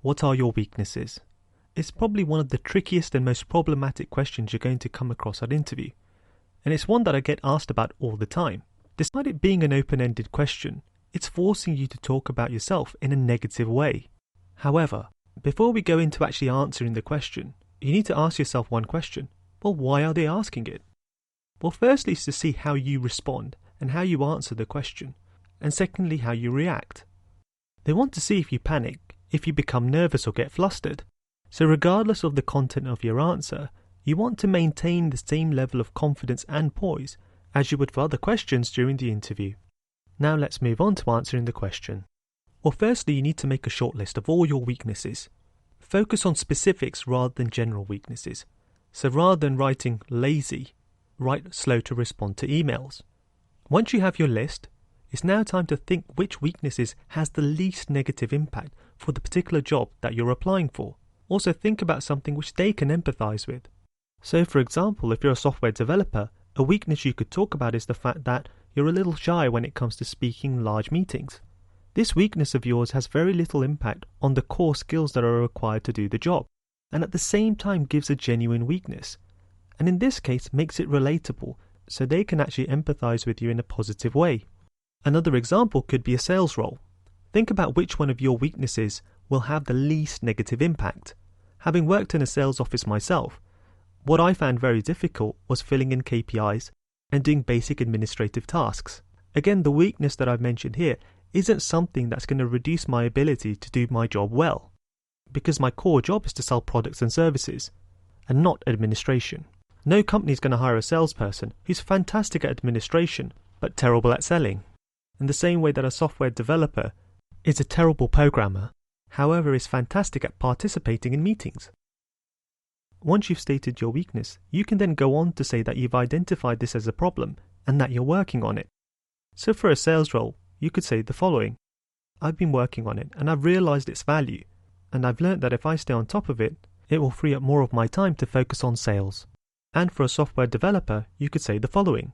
What are your weaknesses? It's probably one of the trickiest and most problematic questions you're going to come across at interview. And it's one that I get asked about all the time. Despite it being an open-ended question, it's forcing you to talk about yourself in a negative way. However, before we go into actually answering the question, you need to ask yourself one question. Well, why are they asking it? Well, firstly is to see how you respond and how you answer the question, and secondly, how you react. They want to see if you panic, if you become nervous or get flustered. So regardless of the content of your answer, you want to maintain the same level of confidence and poise as you would for other questions during the interview. Now let's move on to answering the question. Well, firstly, you need to make a short list of all your weaknesses. Focus on specifics rather than general weaknesses. So rather than writing lazy, write slow to respond to emails. Once you have your list, it's now time to think which weaknesses has the least negative impact for the particular job that you're applying for. Also think about something which they can empathize with. So for example, if you're a software developer, a weakness you could talk about is the fact that you're a little shy when it comes to speaking in large meetings. This weakness of yours has very little impact on the core skills that are required to do the job, and at the same time gives a genuine weakness, and in this case makes it relatable so they can actually empathize with you in a positive way. Another example could be a sales role. Think about which one of your weaknesses will have the least negative impact. Having worked in a sales office myself, what I found very difficult was filling in KPIs and doing basic administrative tasks. Again, the weakness that I've mentioned here isn't something that's going to reduce my ability to do my job well, because my core job is to sell products and services, and not administration. No company is going to hire a salesperson who's fantastic at administration, but terrible at selling. In the same way that a software developer is a terrible programmer, however is fantastic at participating in meetings. Once you've stated your weakness, you can then go on to say that you've identified this as a problem and that you're working on it. So for a sales role, you could say the following: I've been working on it and I've realized its value, and I've learned that if I stay on top of it, it will free up more of my time to focus on sales. And for a software developer, you could say the following: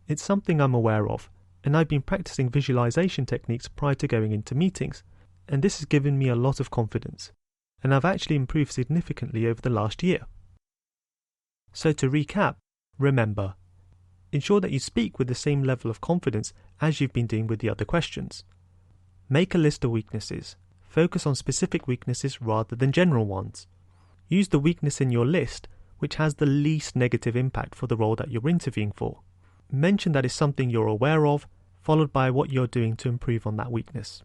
it's something I'm aware of, and I've been practicing visualization techniques prior to going into meetings, and this has given me a lot of confidence, and I've actually improved significantly over the last year. So to recap, remember, ensure that you speak with the same level of confidence as you've been doing with the other questions. Make a list of weaknesses. Focus on specific weaknesses rather than general ones. Use the weakness in your list which has the least negative impact for the role that you're interviewing for. Mention that it's something you're aware of, followed by what you're doing to improve on that weakness.